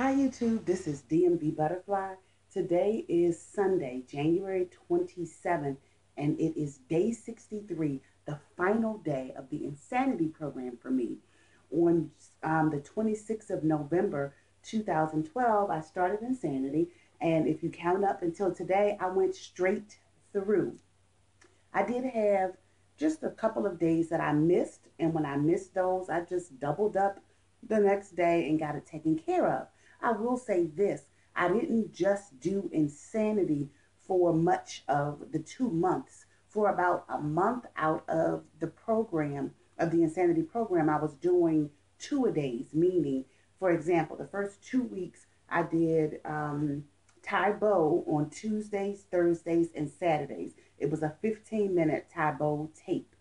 Hi YouTube, this is DMV Butterfly. Today is Sunday, January 27th, and it is day 63, the final day of the Insanity program for me. On the 26th of November 2012, I started Insanity, and if you count up until today, I went straight through. I did have just a couple of days that I missed, and when I missed those, I just doubled up the next day and got it taken care of. I will say this, I didn't just do Insanity for much of the 2 months. For about a month out of the program, of the Insanity program, I was doing two-a-days, meaning, for example, the first 2 weeks I did Tae Bo on Tuesdays, Thursdays, and Saturdays. It was a 15-minute Tae Bo tape.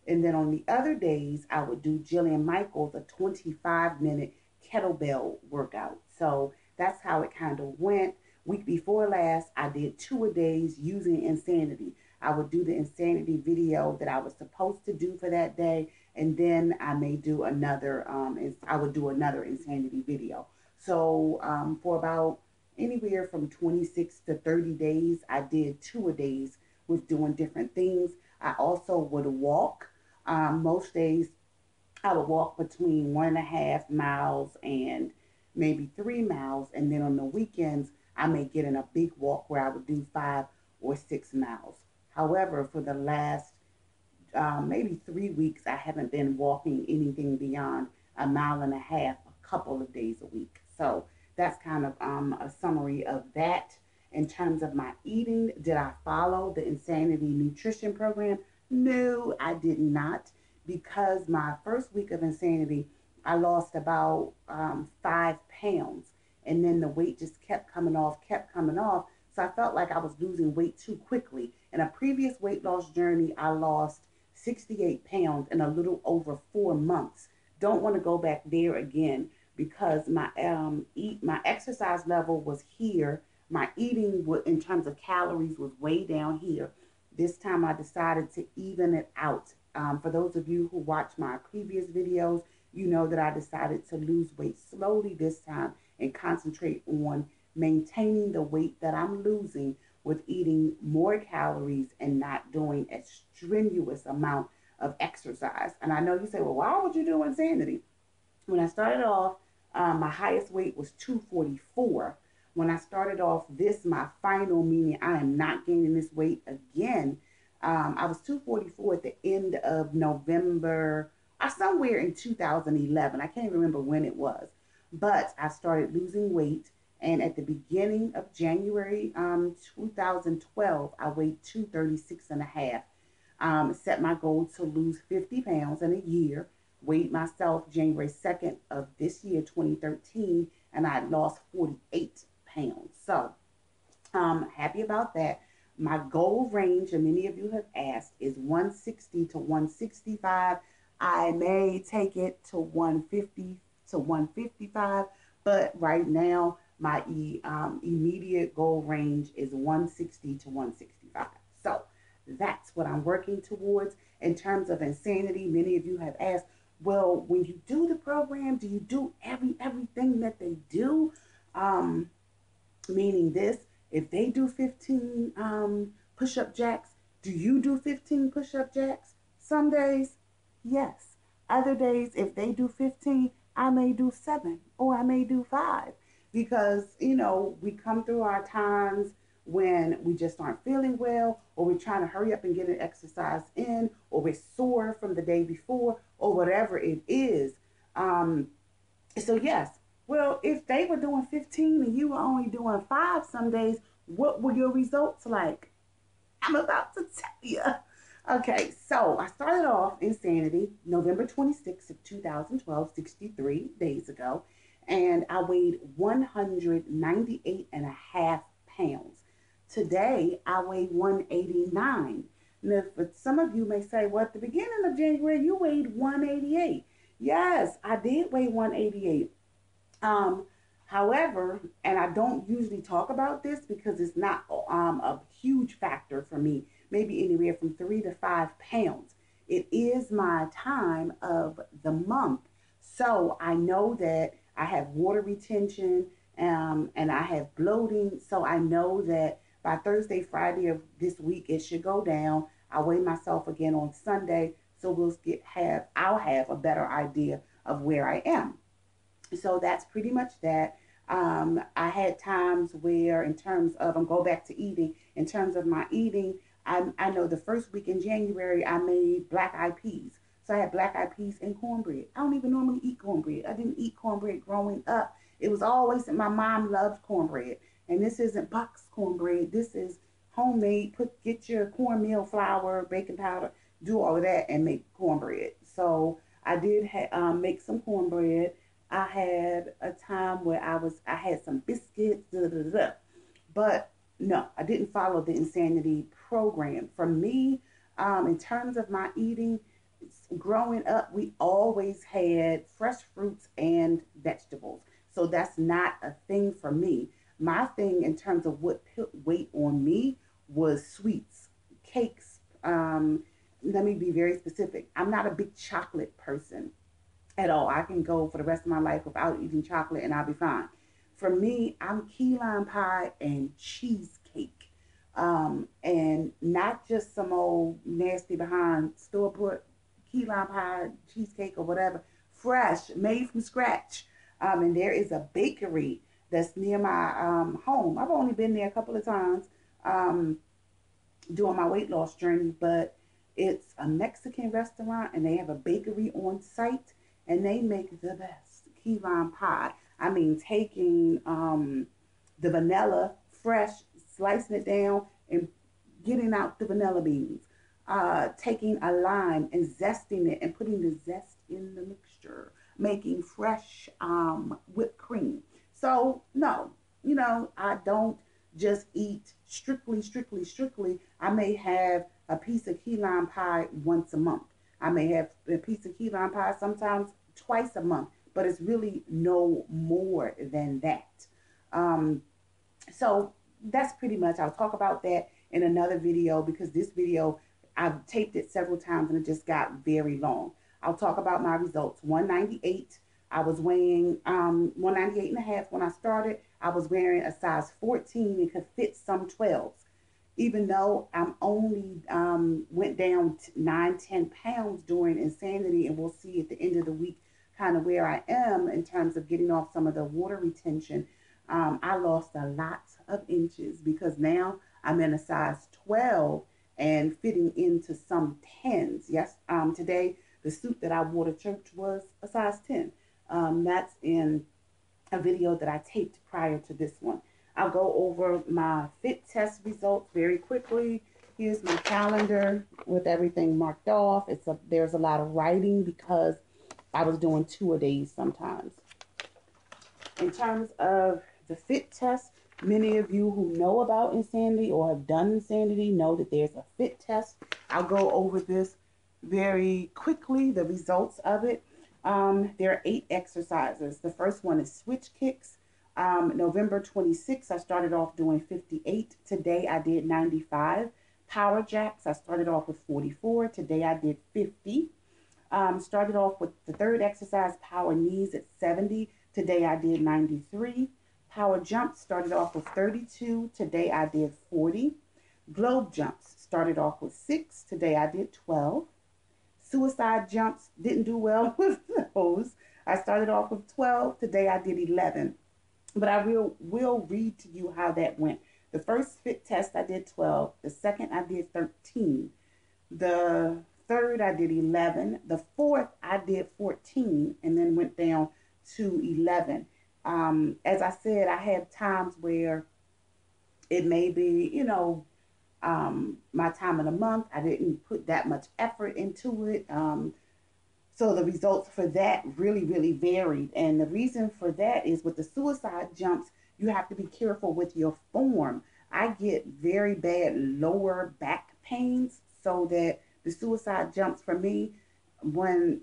And then on the other days, I would do Jillian Michaels, a 25-minute kettlebell workout. So that's how it kind of went. Week before last, I did two-a-days using Insanity. I would do the Insanity video that I was supposed to do for that day, and then I may do another, I would do another Insanity video. So for about anywhere from 26 to 30 days, I did two-a-days with doing different things. I also would walk. Most days I would walk between 1.5 miles and maybe 3 miles. And then on the weekends, I may get in a big walk where I would do 5 or 6 miles. However, for the last maybe 3 weeks, I haven't been walking anything beyond 1.5 miles a couple of days a week. So that's kind of a summary of that. In terms of my eating, did I follow the Insanity nutrition program? No, I did not, because my first week of Insanity, I lost about 5 pounds, and then the weight just kept coming off, So I felt like I was losing weight too quickly. In a previous weight loss journey, I lost 68 pounds in a little over 4 months. Don't want to go back there again, because my exercise level was here. My eating in terms of calories was way down here. This time I decided to even it out. For those of you who watch my previous videos, you know that I decided to lose weight slowly this time and concentrate on maintaining the weight that I'm losing with eating more calories and not doing a strenuous amount of exercise. And I know you say, well, why would you do Insanity? When I started off, my highest weight was 244. When I started off this, my final, meaning I am not gaining this weight again, I was 244 at the end of November, somewhere in 2011. I can't remember when it was. But I started losing weight, and at the beginning of January 2012, I weighed 236 and a half. Set my goal to lose 50 pounds in a year. Weighed myself January 2nd of this year, 2013, and I lost 48 pounds. So happy about that. My goal range, and many of you have asked, is 160 to 165. I may take it to 150 to 155, but right now my immediate goal range is 160 to 165. So that's what I'm working towards. In terms of Insanity, many of you have asked, well, when you do the program, do you do everything that they do? Meaning this, if they do 15 push-up jacks, do you do 15 push-up jacks? Some days, yes. Other days, if they do 15, I may do 7 or I may do 5, because, you know, we come through our times when we just aren't feeling well, or we're trying to hurry up and get an exercise in, or we're sore from the day before, or whatever it is. So yes, well, if they were doing 15 and you were only doing 5 some days, what were your results like? I'm about to tell you. Okay, so I started off Insanity November 26th of 2012, 63 days ago, and I weighed 198 and a half pounds. Today, I weigh 189. Now, for some of you may say, well, at the beginning of January, you weighed 188. Yes, I did weigh 188. However, and I don't usually talk about this because it's not a huge factor for me, maybe anywhere from 3 to 5 pounds. It is my time of the month. So I know that I have water retention, and I have bloating. So I know that by Thursday, Friday of this week, it should go down. I'll weigh myself again on Sunday, so I'll have a better idea of where I am. So that's pretty much that. I had times where, in terms of, I'm going back to eating, in terms of my eating, I know the first week in January, I made black eyed peas. So I had black eyed peas and cornbread. I don't even normally eat cornbread. I didn't eat cornbread growing up. It was always that my mom loved cornbread. And this isn't boxed cornbread. This is homemade. Get your cornmeal flour, baking powder, do all of that, and make cornbread. So I did make some cornbread. I had a time where I had some biscuits, da, da, da, da. But no, I didn't follow the Insanity program. For me, in terms of my eating, growing up, we always had fresh fruits and vegetables. So that's not a thing for me. My thing in terms of what put weight on me was sweets, cakes. Let me be very specific. I'm not a big chocolate person at all. I can go for the rest of my life without eating chocolate and I'll be fine. For me, I'm key lime pie and cheesecake. And not just some old nasty behind store bought key lime pie, cheesecake, or whatever. Fresh, made from scratch. And there is a bakery that's near my home. I've only been there a couple of times um, doing my weight loss journey, but it's a Mexican restaurant and they have a bakery on site and they make the best key lime pie. I mean, taking the vanilla fresh, slicing it down and getting out the vanilla beans, taking a lime and zesting it and putting the zest in the mixture, making fresh whipped cream. So, no, I don't just eat strictly. I may have a piece of key lime pie once a month. I may have a piece of key lime pie sometimes twice a month, but it's really no more than that. Um, so that's pretty much, I'll talk about that in another video because this video, I've taped it several times and it just got very long. I'll talk about my results. 198. I was weighing 198 and a half when I started. I was wearing a size 14 and could fit some 12s. Even though I'm only went down 9, 10 pounds during Insanity, and we'll see at the end of the week kind of where I am in terms of getting off some of the water retention. I lost a lot of inches because now I'm in a size 12 and fitting into some 10s. Yes, today the suit that I wore to church was a size 10. That's in a video that I taped prior to this one. I'll go over my fit test results very quickly. Here's my calendar with everything marked off. There's a lot of writing because I was doing 2-a-days sometimes. In terms of the fit test, many of you who know about Insanity or have done Insanity know that there's a fit test. I'll go over this very quickly, the results of it. There are 8 exercises. The first one is switch kicks. November 26th, I started off doing 58. Today I did 95. Power jacks, I started off with 44. Today I did 50. Started off with the third exercise, power knees at 70. Today I did 93. Power jumps started off with 32. Today I did 40. Globe jumps started off with 6. Today I did 12. Suicide jumps, didn't do well with those. I started off with 12. Today I did 11. But I will read to you how that went. The first fit test I did 12. The second I did 13. The third I did 11. The fourth I did 14 and then went down to 11. As I said, I have times where it may be, my time of the month. I didn't put that much effort into it. So the results for that really varied. And the reason for that is with the suicide jumps, you have to be careful with your form. I get very bad lower back pains, so that the suicide jumps for me, when,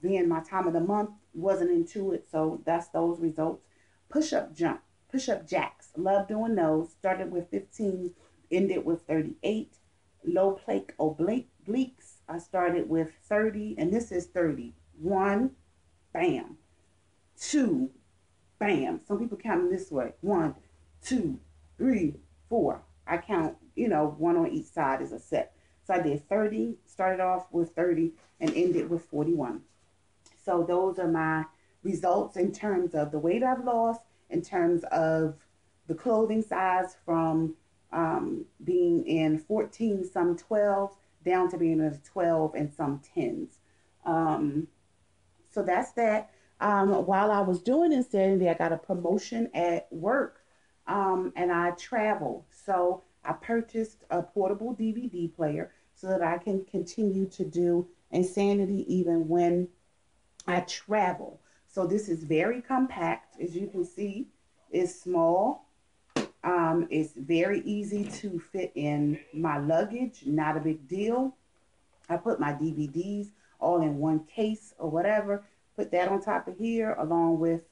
being my time of the month, wasn't into it. So that's those results. Push-up jacks. Love doing those. Started with 15, ended with 38. Low plank obliques. I started with 30, and this is 30. 1, bam. 2, bam. Some people count them this way. 1, 2, 3, 4. I count, one on each side is a set. So I did 30, started off with 30 and ended with 41. So those are my results in terms of the weight I've lost, in terms of the clothing size from being in 14, some 12, down to being in 12 and some 10s. Um, so that's that. While I was doing Insanity, I got a promotion at work, and I travel. So I purchased a portable DVD player so that I can continue to do Insanity even when I travel. So this is very compact. As you can see, it's small. It's very easy to fit in my luggage. Not a big deal. I put my DVDs all in one case or whatever. Put that on top of here along with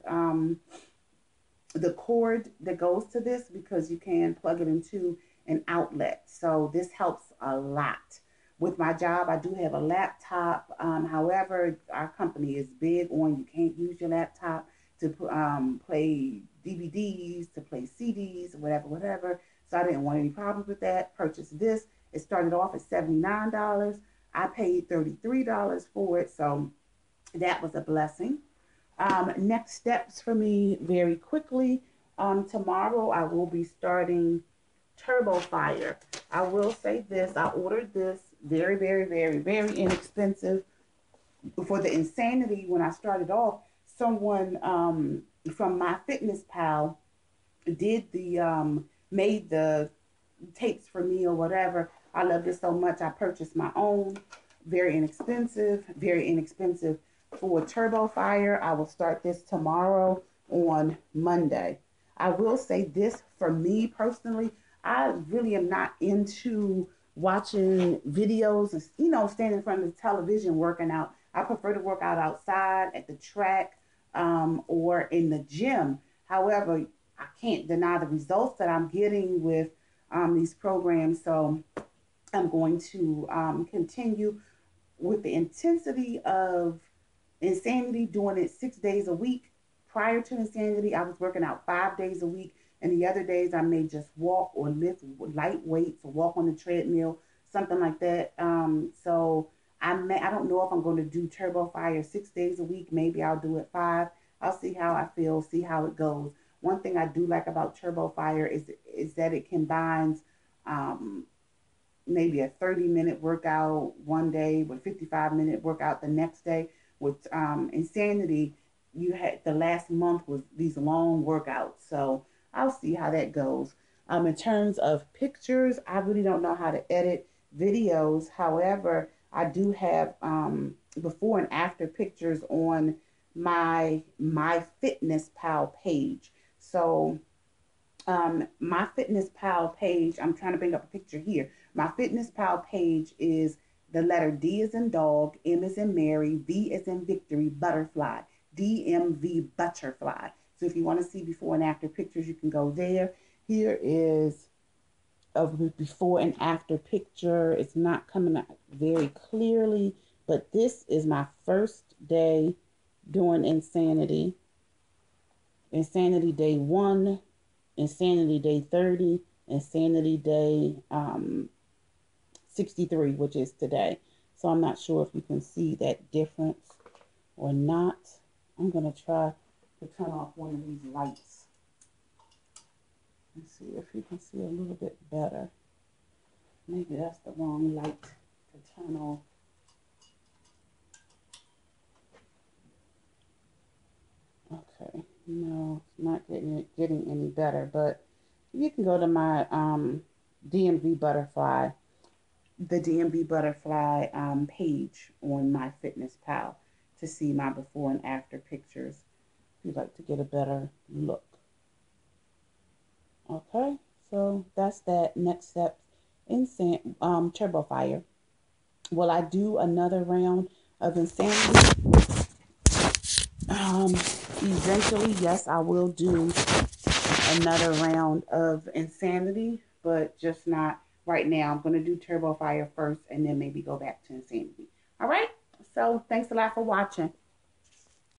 the cord that goes to this, because you can plug it into an outlet. So this helps a lot. With my job, I do have a laptop. However, our company is big on you can't use your laptop to play DVDs, to play CDs, whatever, whatever. So I didn't want any problems with that. Purchased this. It started off at $79. I paid $33 for it. So that was a blessing. Next steps for me very quickly. Tomorrow I will be starting Turbo Fire. I will say this, I ordered this very, very, very, very inexpensive. For the Insanity, when I started off, someone from MyFitnessPal did made the tapes for me or whatever. I loved it so much, I purchased my own. Very inexpensive, very inexpensive. For Turbo Fire, I will start this tomorrow on Monday. I will say this, for me personally, I really am not into watching videos and, standing in front of the television working out. I prefer to work out outside at the track, or in the gym. However, I can't deny the results that I'm getting with these programs. So I'm going to continue with the intensity of Insanity, doing it 6 days a week. Prior to Insanity, I was working out 5 days a week, and the other days I may just walk or lift light weights or walk on the treadmill, something like that. So I don't know if I'm going to do Turbo Fire 6 days a week. Maybe I'll do it 5. I'll see how I feel, see how it goes. One thing I do like about Turbo Fire is that it combines maybe a 30-minute workout one day with 55-minute workout the next day. With Insanity, you had the last month was these long workouts. So I'll see how that goes. In terms of pictures, I really don't know how to edit videos. However, I do have before and after pictures on my MyFitnessPal page. So MyFitnessPal page, I'm trying to bring up a picture here. MyFitnessPal page is the letter D as in dog, M as in Mary, V as in victory, butterfly, DMV butterfly. So if you want to see before and after pictures, you can go there. Here is a before and after picture. It's not coming out very clearly, but this is my first day doing Insanity. Insanity day 1, Insanity day 30, Insanity day 63, which is today. So I'm not sure if you can see that difference or not. I'm going to try to turn off one of these lights and see if you can see a little bit better. Maybe that's the wrong light to turn off. Okay, no, it's not getting any better, but you can go to my DMV Butterfly, the DMV Butterfly page on MyFitnessPal to see my before and after pictures if you'd like to get a better look. Okay, so that's that. Next step in Turbo Fire. Will I do another round of Insanity? Eventually, yes, I will do another round of Insanity, but just not right now. I'm going to do Turbo Fire first and then maybe go back to Insanity. All right? So thanks a lot for watching.